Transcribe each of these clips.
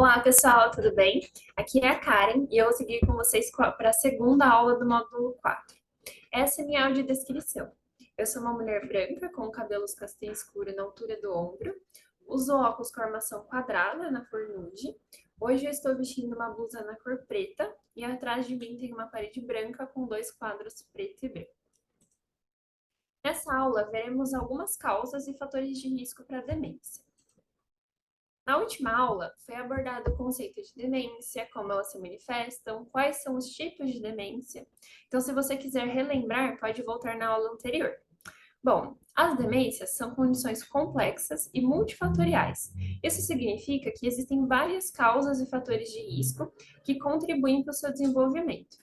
Olá, pessoal, tudo bem? Aqui é a Karen e eu vou seguir com vocês para a segunda aula do módulo 4. Essa é minha audiodescrição. Eu sou uma mulher branca com cabelos castanho escuro na altura do ombro, uso óculos com armação quadrada na cor nude. Hoje eu estou vestindo uma blusa na cor preta e atrás de mim tem uma parede branca com dois quadros preto e branco. Nessa aula, veremos algumas causas e fatores de risco para a demência. Na última aula, foi abordado o conceito de demência, como elas se manifestam, quais são os tipos de demência. Então, se você quiser relembrar, pode voltar na aula anterior. Bom, as demências são condições complexas e multifatoriais. Isso significa que existem várias causas e fatores de risco que contribuem para o seu desenvolvimento.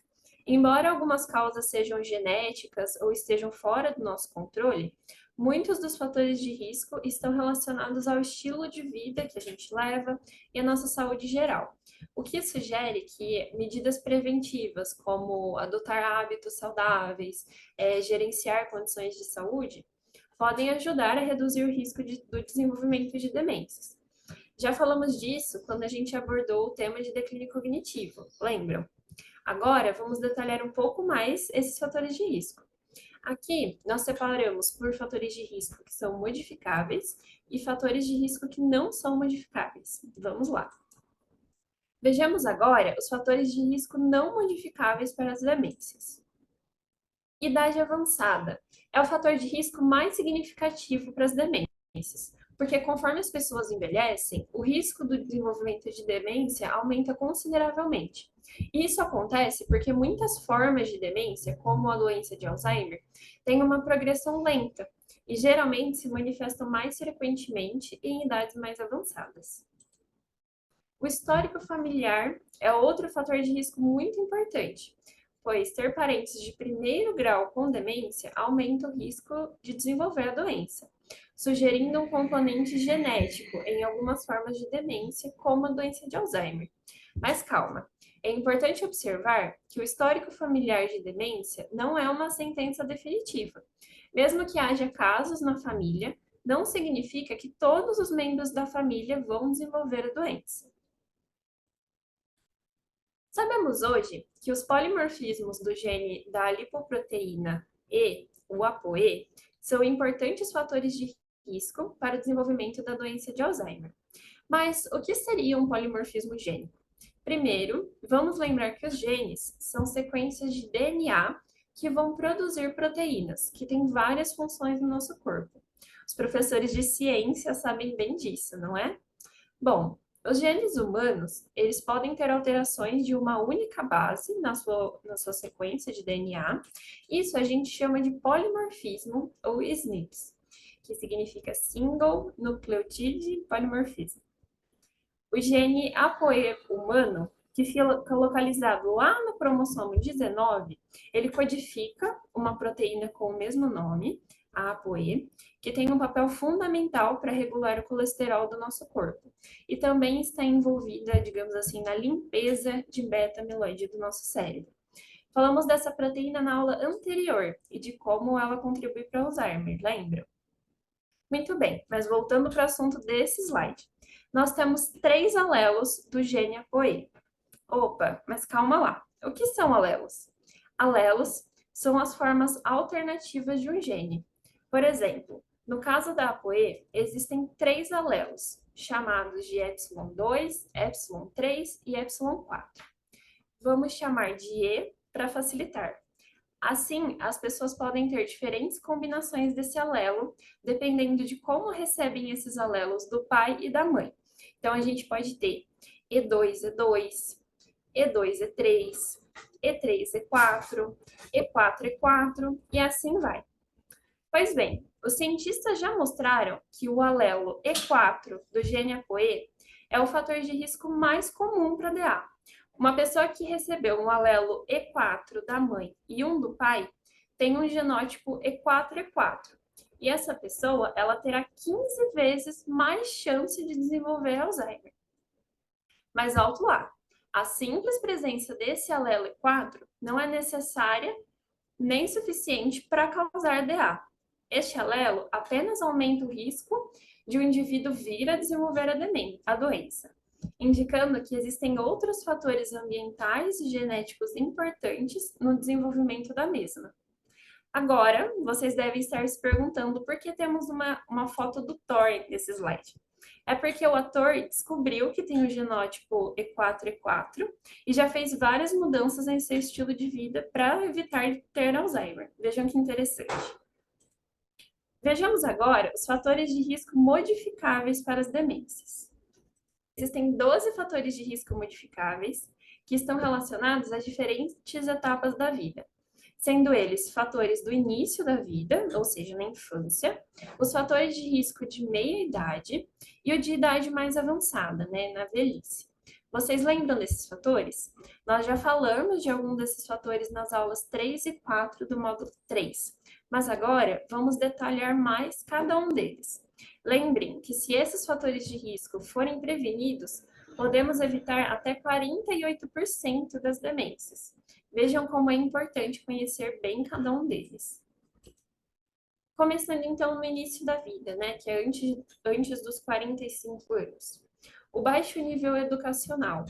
Embora algumas causas sejam genéticas ou estejam fora do nosso controle, muitos dos fatores de risco estão relacionados ao estilo de vida que a gente leva e à nossa saúde geral. O que sugere que medidas preventivas, como adotar hábitos saudáveis, gerenciar condições de saúde, podem ajudar a reduzir o risco do desenvolvimento de demências. Já falamos disso quando a gente abordou o tema de declínio cognitivo, lembram? Agora, vamos detalhar um pouco mais esses fatores de risco. Aqui, nós separamos por fatores de risco que são modificáveis e fatores de risco que não são modificáveis. Vamos lá. Vejamos agora os fatores de risco não modificáveis para as demências. Idade avançada é o fator de risco mais significativo para as demências, porque conforme as pessoas envelhecem, o risco do desenvolvimento de demência aumenta consideravelmente. E isso acontece porque muitas formas de demência, como a doença de Alzheimer, têm uma progressão lenta e geralmente se manifestam mais frequentemente em idades mais avançadas. O histórico familiar é outro fator de risco muito importante, pois ter parentes de primeiro grau com demência aumenta o risco de desenvolver a doença, sugerindo um componente genético em algumas formas de demência, como a doença de Alzheimer. Mas calma, é importante observar que o histórico familiar de demência não é uma sentença definitiva. Mesmo que haja casos na família, não significa que todos os membros da família vão desenvolver a doença. Sabemos hoje que os polimorfismos do gene da lipoproteína E, o ApoE, são importantes fatores de risco para o desenvolvimento da doença de Alzheimer. Mas o que seria um polimorfismo gênico? Primeiro, vamos lembrar que os genes são sequências de DNA que vão produzir proteínas, que têm várias funções no nosso corpo. Os professores de ciência sabem bem disso, não é? Bom, os genes humanos, eles podem ter alterações de uma única base na sua sequência de DNA. Isso a gente chama de polimorfismo ou SNPs, que significa Single Nucleotide Polymorphism. O gene ApoE humano, que fica localizado lá no cromossomo 19, ele codifica uma proteína com o mesmo nome, a ApoE, que tem um papel fundamental para regular o colesterol do nosso corpo. E também está envolvida, digamos assim, na limpeza de beta-amiloide do nosso cérebro. Falamos dessa proteína na aula anterior e de como ela contribui para o Alzheimer, lembra? Muito bem, mas voltando para o assunto desse slide. Nós temos três alelos do gene ApoE. Opa, mas calma lá. O que são alelos? Alelos são as formas alternativas de um gene. Por exemplo, no caso da ApoE, existem três alelos, chamados de epsilon 2, epsilon 3 e epsilon 4. Vamos chamar de E para facilitar. Assim, as pessoas podem ter diferentes combinações desse alelo, dependendo de como recebem esses alelos do pai e da mãe. Então, a gente pode ter E2, E3, E3, E4, E4, e assim vai. Pois bem, os cientistas já mostraram que o alelo E4 do gene ApoE é o fator de risco mais comum para DA. Uma pessoa que recebeu um alelo E4 da mãe e um do pai tem um genótipo E4-E4. E essa pessoa, ela terá 15 vezes mais chance de desenvolver Alzheimer. Mas alto lá, a simples presença desse alelo E4 não é necessária nem suficiente para causar DA. Este alelo apenas aumenta o risco de o indivíduo vir a desenvolver a doença. indicando que existem outros fatores ambientais e genéticos importantes no desenvolvimento da mesma. Agora, vocês devem estar se perguntando por que temos uma foto do Thor nesse slide. É porque o ator descobriu que tem o genótipo E4E4 e já fez várias mudanças em seu estilo de vida para evitar ter Alzheimer. Vejam que interessante. Vejamos agora os fatores de risco modificáveis para as demências. Existem 12 fatores de risco modificáveis que estão relacionados a diferentes etapas da vida, sendo eles fatores do início da vida, ou seja, na infância, os fatores de risco de meia-idade e o de idade mais avançada, né, na velhice. Vocês lembram desses fatores? Nós já falamos de algum desses fatores nas aulas 3 e 4 do módulo 3, mas agora vamos detalhar mais cada um deles. Lembrem que se esses fatores de risco forem prevenidos, podemos evitar até 48% das demências. Vejam como é importante conhecer bem cada um deles. Começando então no início da vida, né, que é antes dos 45 anos. O baixo nível educacional.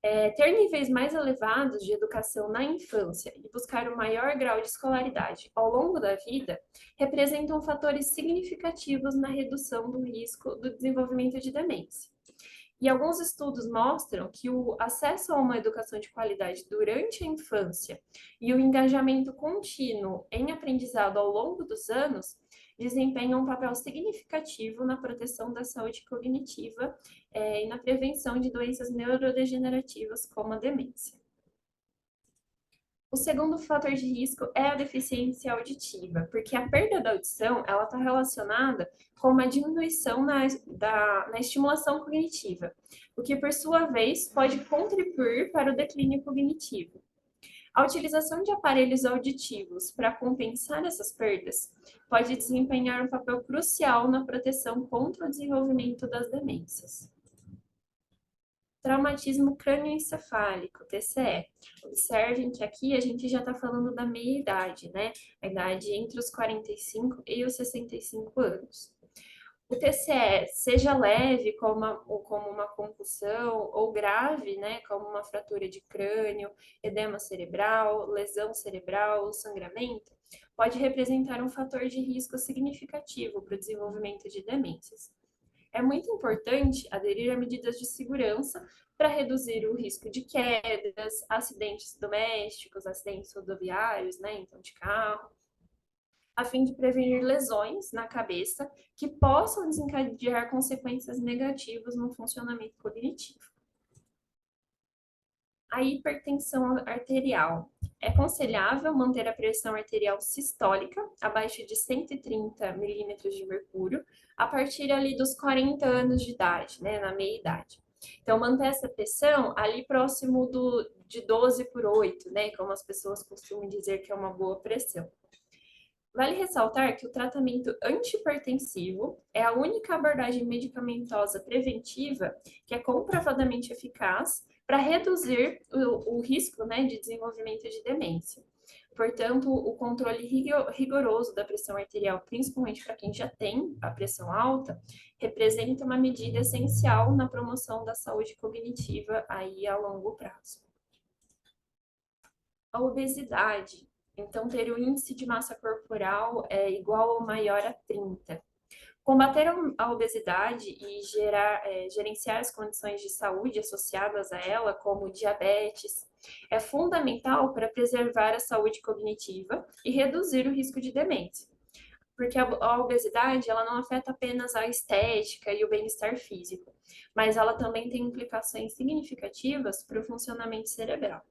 Ter níveis mais elevados de educação na infância e buscar um maior grau de escolaridade ao longo da vida representam fatores significativos na redução do risco do desenvolvimento de demência. E alguns estudos mostram que o acesso a uma educação de qualidade durante a infância e o engajamento contínuo em aprendizado ao longo dos anos desempenham um papel significativo na proteção da saúde cognitiva e na prevenção de doenças neurodegenerativas como a demência. O segundo fator de risco é a deficiência auditiva, porque a perda da audição ela está relacionada com uma diminuição na estimulação cognitiva, o que, por sua vez, pode contribuir para o declínio cognitivo. A utilização de aparelhos auditivos para compensar essas perdas pode desempenhar um papel crucial na proteção contra o desenvolvimento das demências. Traumatismo crânioencefálico, TCE. Observem que aqui a gente já está falando da meia-idade, né? A idade entre os 45 e os 65 anos. O TCE, seja leve, como uma concussão, ou grave, né, como uma fratura de crânio, edema cerebral, lesão cerebral, sangramento, pode representar um fator de risco significativo para o desenvolvimento de demências. É muito importante aderir a medidas de segurança para reduzir o risco de quedas, acidentes domésticos, acidentes rodoviários, né, então de carro, a fim de prevenir lesões na cabeça que possam desencadear consequências negativas no funcionamento cognitivo. A hipertensão arterial. É aconselhável manter a pressão arterial sistólica abaixo de 130 milímetros de mercúrio a partir ali dos 40 anos de idade, né, na meia-idade. Então, manter essa pressão ali próximo de 12 por 8, né, como as pessoas costumam dizer que é uma boa pressão. Vale ressaltar que o tratamento antihipertensivo é a única abordagem medicamentosa preventiva que é comprovadamente eficaz para reduzir o risco, né, de desenvolvimento de demência. Portanto, o controle rigoroso da pressão arterial, principalmente para quem já tem a pressão alta, representa uma medida essencial na promoção da saúde cognitiva aí a longo prazo. A obesidade. Então, ter o índice de massa corporal igual ou maior a 30. Combater a obesidade e gerenciar as condições de saúde associadas a ela, como diabetes, é fundamental para preservar a saúde cognitiva e reduzir o risco de demência. Porque a obesidade ela não afeta apenas a estética e o bem-estar físico, mas ela também tem implicações significativas para o funcionamento cerebral.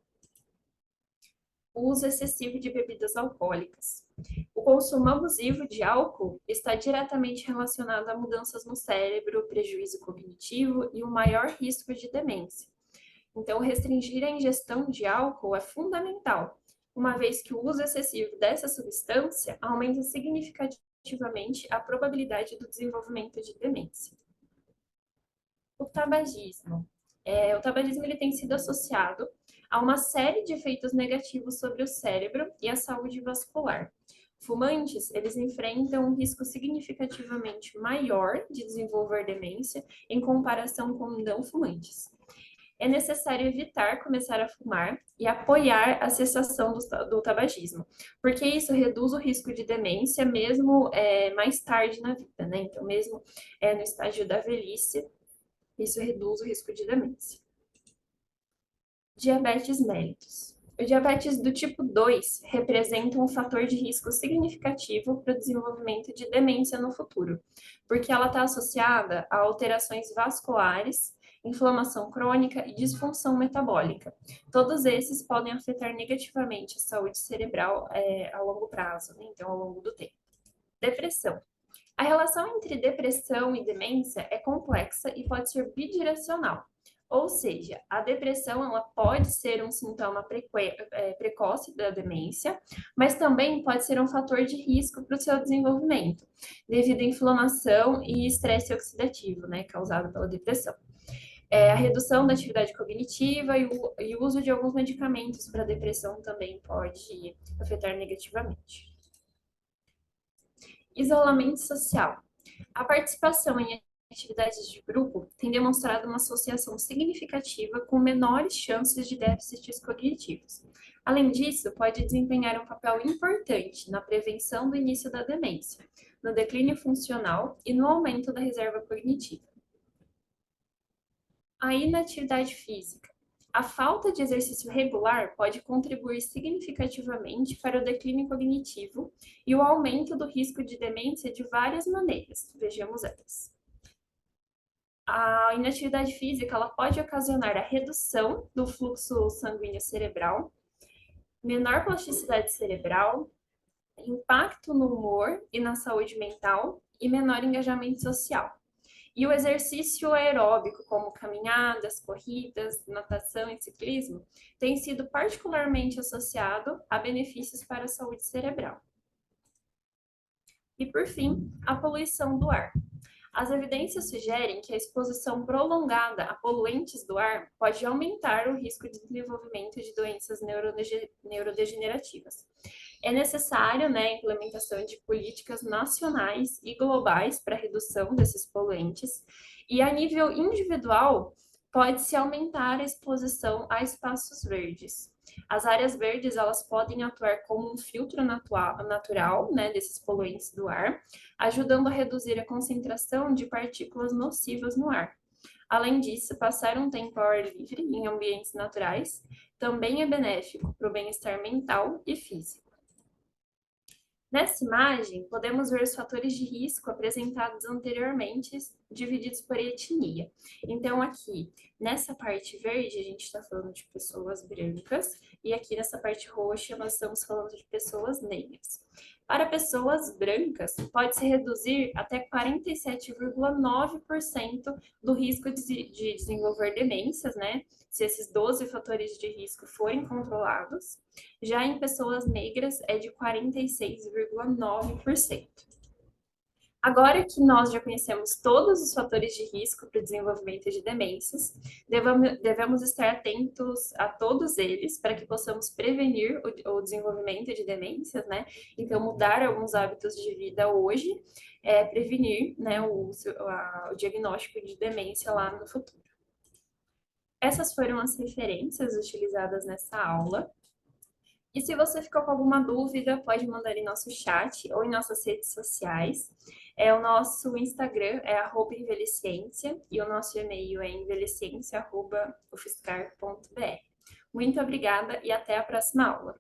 O uso excessivo de bebidas alcoólicas. O consumo abusivo de álcool está diretamente relacionado a mudanças no cérebro, prejuízo cognitivo e um maior risco de demência. Então, restringir a ingestão de álcool é fundamental, uma vez que o uso excessivo dessa substância aumenta significativamente a probabilidade do desenvolvimento de demência. O tabagismo. O tabagismo ele tem sido associado a uma série de efeitos negativos sobre o cérebro e a saúde vascular. fumantes, eles enfrentam um risco significativamente maior de desenvolver demência em comparação com não fumantes. É necessário evitar começar a fumar e apoiar a cessação do tabagismo, porque isso reduz o risco de demência mesmo mais tarde na vida, né? Então, mesmo no estágio da velhice, isso reduz o risco de demência. Diabetes mellitus. O diabetes do tipo 2 representa um fator de risco significativo para o desenvolvimento de demência no futuro, porque ela está associada a alterações vasculares, inflamação crônica e disfunção metabólica. Todos esses podem afetar negativamente a saúde cerebral a longo prazo, né? Então, ao longo do tempo. Depressão. A relação entre depressão e demência é complexa e pode ser bidirecional. Ou seja, a depressão ela pode ser um sintoma precoce da demência, mas também pode ser um fator de risco para o seu desenvolvimento, devido à inflamação e estresse oxidativo, né, causado pela depressão. A redução da atividade cognitiva e o uso de alguns medicamentos para depressão também pode afetar negativamente. Isolamento social. A participação em atividades de grupo tem demonstrado uma associação significativa com menores chances de déficits cognitivos. Além disso, pode desempenhar um papel importante na prevenção do início da demência, no declínio funcional e no aumento da reserva cognitiva. A inatividade física. A falta de exercício regular pode contribuir significativamente para o declínio cognitivo e o aumento do risco de demência de várias maneiras. Vejamos elas. A inatividade física ela pode ocasionar a redução do fluxo sanguíneo cerebral, menor plasticidade cerebral, impacto no humor e na saúde mental e menor engajamento social. E o exercício aeróbico, como caminhadas, corridas, natação e ciclismo, tem sido particularmente associado a benefícios para a saúde cerebral. E, por fim, a poluição do ar. As evidências sugerem que a exposição prolongada a poluentes do ar pode aumentar o risco de desenvolvimento de doenças neurodegenerativas. É necessário, a implementação de políticas nacionais e globais para a redução desses poluentes e, a nível individual, pode-se aumentar a exposição a espaços verdes. As áreas verdes, elas podem atuar como um filtro natural, desses poluentes do ar, ajudando a reduzir a concentração de partículas nocivas no ar. Além disso, passar um tempo ao ar livre em ambientes naturais também é benéfico para o bem-estar mental e físico. Nessa imagem, podemos ver os fatores de risco apresentados anteriormente, divididos por etnia. Então, aqui, nessa parte verde, a gente está falando de pessoas brancas, e aqui nessa parte roxa, nós estamos falando de pessoas negras. Para pessoas brancas, pode-se reduzir até 47,9% do risco de desenvolver demências, se esses 12 fatores de risco forem controlados. Já em pessoas negras, é de 46,9%. Agora que nós já conhecemos todos os fatores de risco para o desenvolvimento de demências, devemos estar atentos a todos eles para que possamos prevenir o desenvolvimento de demências, Então, mudar alguns hábitos de vida hoje é prevenir, o diagnóstico de demência lá no futuro. Essas foram as referências utilizadas nessa aula. E se você ficou com alguma dúvida, pode mandar em nosso chat ou em nossas redes sociais. O nosso Instagram é @envelheciência e o nosso e-mail é envelheciência@ufscar.br. Muito obrigada e até a próxima aula.